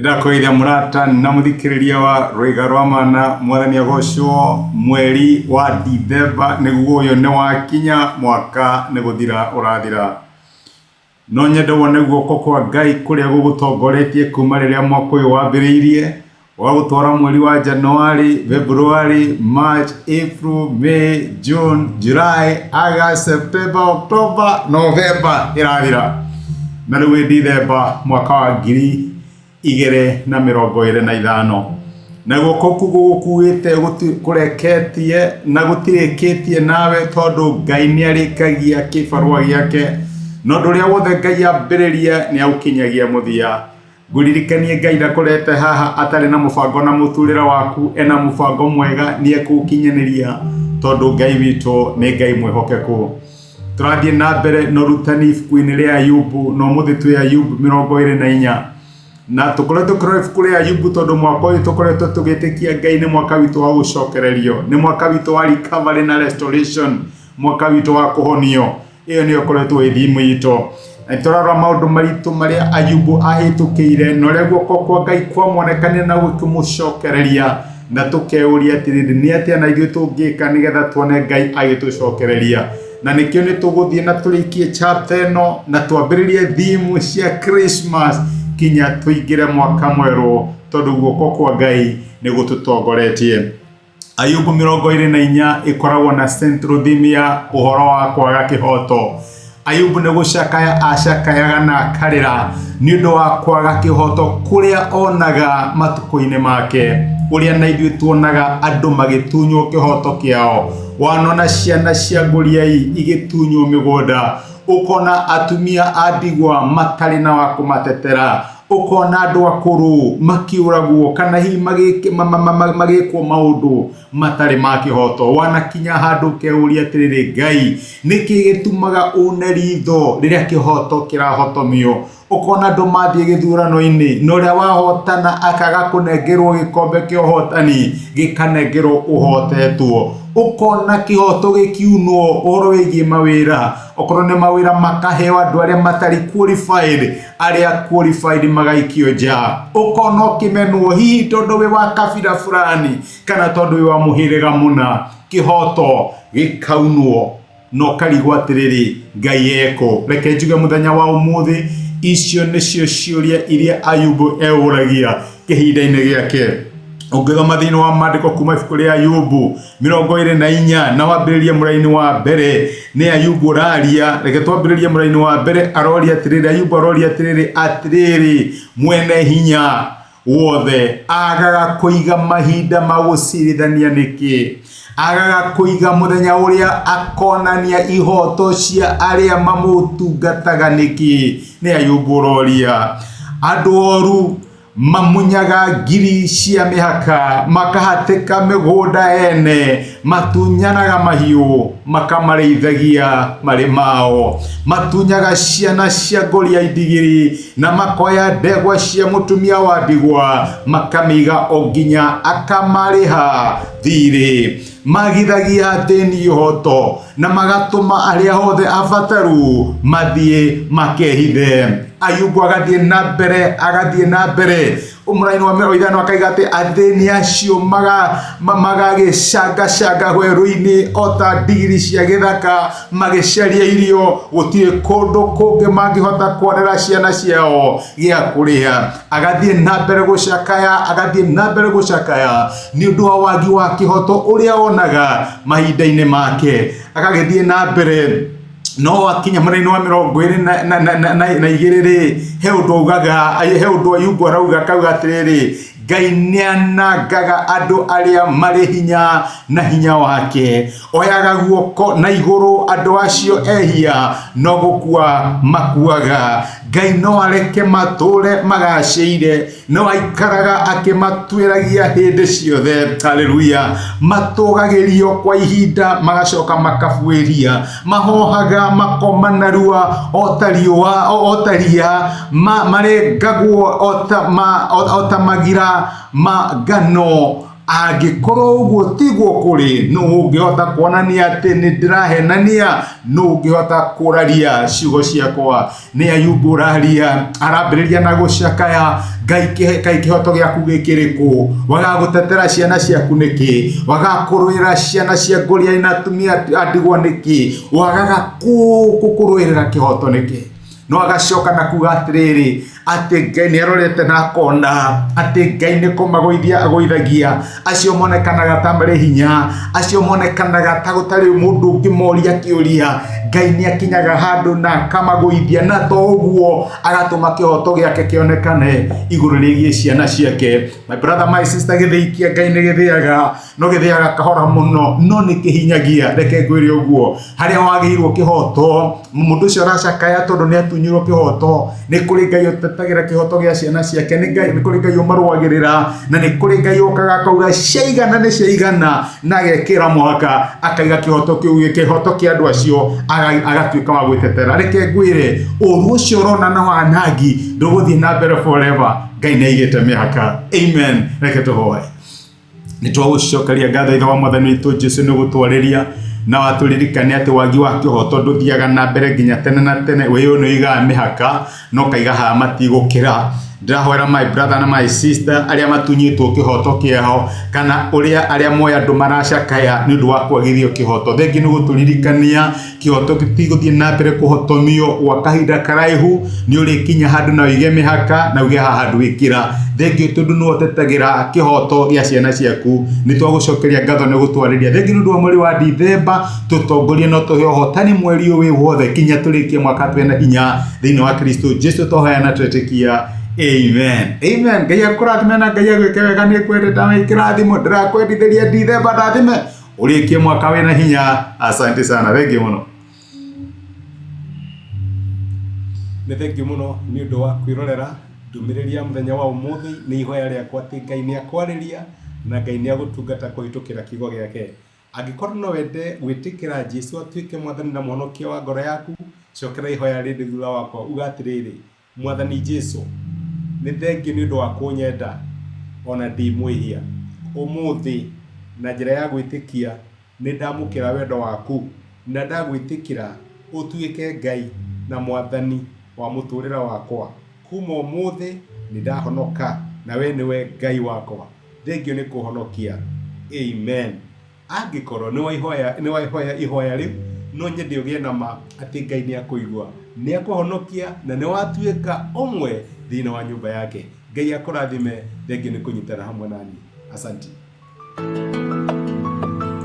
Ndakoithia murata na muthikiriria wa Rwaiga rwa Mana mwathani agocwo mweri wa Dithemba niguo uyu ni wakinya mwaka ni guthira urathira no nyende wone guoko kwa Ngai kuria gugutongoretie kuma riria mwaka uyu wambiriirie wa gutwara mweri wa January, February, March, April, May, June, July, August, September, October, November irathira na riu Dithemba mwaka wa 2025 na guoko gukuite kureketie na gutirikitie nawe tondu Ngai ni arikagia kibarua giake no nduria wothe Ngai ambiriria ni aukinyagia muthia guririkanie Ngai ndakurete haha atari na mubango na muturira waku ena mubango mwega ni ekukinyaniria tondu Ngai witu ni Ngai mwihokeku. Turathie na mbere no rutani ibuku-ini ria Ayubu no muthi twi Ayubu 24 na tukoretwo ibuku ria Ayubu tondu mwaka uyu tukoretwo tugitikia Ngai ni mwaka witu wa gucokererio, ni mwaka witu wa recovery na restoration, mwaka witu wa kuhonio. Iyo ni ukoretwo ithimu itu turarora maundu maritu maria Ayubu ahitukire no ria guoko kwa Ngai kwamonekania na gukumucokereria na tukeuria atiriri ni atia na ithuĩ tungika nigetha tuone Ngai agitucokereria na nikio ni tuguthie na turikie chapter eno na twambiririe theme cia Christmas kinya tuingire mwaka mweru tondu guoko kwa Ngai ni gututongoretie. Ayubu 24 ikoragwo na central theme ya uhoro wa kwaga kihoto. Ayubu ni gucakaya acakayaga na akarira ni undu wa kwaga kihoto kuria onaga matuko-ini make, uria na ithuĩ tuonaga andu magitunywo kihoto kiao, wanona ciana cia nguriai igitunywo migunda, ukona atumia andigwa matari na wa kumatetera, ukona andu akuru makiuragwo kana hi magikwo maundu matari ma kihoto. Wanakinya handu keuria atiriri Ngai niki gitumaga une ritho riria kihoto kirahotomio, ukona andu mathie githurano-ini no ria wahotana akaga kunengerwo gikombe kia uhotani gikanengerwo uhotetwo, ukona kihoto gikiunwo uhoro wigie mawira, okorwo ni mawira makaheo andu aria matari qualified, aria qualified magaikio nja, ukona kimenwo hihi tondu wi wa kabira fulani kana tondu wi wa muhiriga muna, kihoto gikaunwo no karigwo atiriri Ngai eko. Reke njuge muthenya wa umuthi icio nicio ciuria iria Ayubu euragia kihinda-ini giake. Ungithoma thiini wa maandiko kuma ibuku ria Ayubu 24 na wambiririe muraini wa mbere ni Ayubu uraria. Reke twambiririe muraini wa mbere aroria atiriri, Ayubu aroria atiriri mwene hinya wothe agaga kuiga mahinda ma gucirithania niki, agaga kuiga muthenya uria akonania ihoto cia aria mamutungataga niki. Ni Ayubu uroria andu oru mamunyaga ngiri cia mihaka makahateka migunda ene, matunyanaga mahiu makamareithagia mari mao, matunyaga ciana cia ngoria indigiri na makoya ndegwa cia mutumia wa ndigwa makamiga o nginya akamariha thiri, magithagia thĩni ihoto na magatuma aria hothe abataru mathie makehithe. Ayubu agathie na mbere umuraini wa 5 akaiga ati athĩni acio magagicanga hweru-ini ota ndigiri cia githaka magicaria irio, gutire kundu kungi mangihota kuonera ciana ciao gia kuria. Agathie na mbere gucakaya ni undu wa wagi wa kihoto uria onaga mahinda-ini make. Agagithie na mbere no akinya muraini wa 22 he undu augaga, he undu Ayubu arauga kauga atiriri Ngai nianangaga andu aria mari hinya na hinya wake, oyaga guoko na iguru andu acio ehia no gukua makuaga. Ngai no areke mature magaceire, no aikaraga akimatwiragia hindi ciothe. Haleluya. Matugagirio kwa ihinda magacoka makabuiria, mahohaga makomanarua otaria marengagwo ota magira magano Angikorwo uguo tiguo kuri, no ungihota kuonania ati ni ndirahenania, no ungihota kuraria ciugo ciakwa. Ni Ayubu uraria, arambiriria na gucakaya, Ngai kihoto giaku gikiriku, wagagutetera ciana ciaku niki, wagakuruira ciana cia ngoria na atumia andigwa niki, wagaga kukuruirira kihoto niki. No agacoka na kuga atiriri ati Ngai ni arorete na akona ati Ngai ni kumagoithia agoithagia acio monekanaga ta mari hinya, acio monekanaga ta gutari mundu ngimoria kiuria. Ngai ni akinyaga handu na kamagoithia, na to uguo agatuma kihoto giake kionekane iguru rigie ciana ciake. My brother, my sister, githiikia Ngai ni githiaga, no githiaga kahora muno, no ni kihinyagia. Reke ngwire uguo, haria wagirwo kihoto, mundu ucio aracakaya tondu ni atunyirwo kihoto, ni kuri Ngai utetagira kihoto gia ciana ciake, ni kuri Ngai umarwagirira, na ni kuri Ngai okaga kauga ciaigana ni ciaigana, na gekira mwaka akaiga kihoto kiu kihoto kia andu acio agatuika wa gwitetera. Reke ngwire uru ucio urona na wanangi nduguthie na mbere forever. Ngai ni aigite mihaka. Amen. Reke tuhoe. Ni twagucokeria ngatho ithe wa mwathani witu Jesu ni gutwariria na waturirikania ati wagi wa kihoto nduthiaga na mbere nginya tene na tene. We no iga mihaka no kaiga ha matigukira. Ndirahoera my brother na my sister aria matunyitwo kihoto kiao, kana uria aria moya andu maracakaya ni ndu wa kwagithio kihoto. Thengi ni guturirikania kihoto gitiguthie na mbere kuhotomio gwa kahinda karaihu, ni uri kinya handu na uige mihaka na uge handu wikira. Thengi tondu no tetagira kihoto gia ciana ciaku. Ni twagucokeria ngatho ni gutwariria. Thengi ndu wa mweri wa Dithemba tutongorie no tuhe uhotani mweri uyu wothe kinya turikie mwaka twena hinya thiini wa Kristo Jesu toheana twetikia. Amen. Amen. Ngai akurathime na Ngai agwike wega ni kwendeta na ikirathimo. Ndirakwendithiria Dithemba ndathime urikie mwaka wena hinya. Asante sana. Thengi muno. Ni thengi muno ni undu wa kwirorera ndumiriria muthenya wa umuthi. Ni ihoya riakwa ati Ngai ni akwariria na Ngai ni agutungata kuhitukira kiugo giake. Angikorwo no wende gwitikira Jesu atuike mwathani na mwonokia wa ngoro yaku, cokera ihoya rindi thutha wakwa uga atiriri: Mwathani Jesu, ni thengi ni undu wa kunyenda ona ndi mwihia. Umuthi na njira ya gwitikia ni ndamukira wendo waku, na ndagwitikira utuike Ngai na mwathani wa muturira wakwa. Kuma umuthi ni ndahonoka na we niwe Ngai wakwa. Thengi ni kuhonokia. Amen. Angikorwo ni waihoya ihoya riu, no nyende ugie na ma ati Ngai ni akuigua, ni akuhonokia na ni watuika umwe thiini wa nyumba yake. Ngai akurathime. Thengi ni kunyitana hamwe nani. Asante.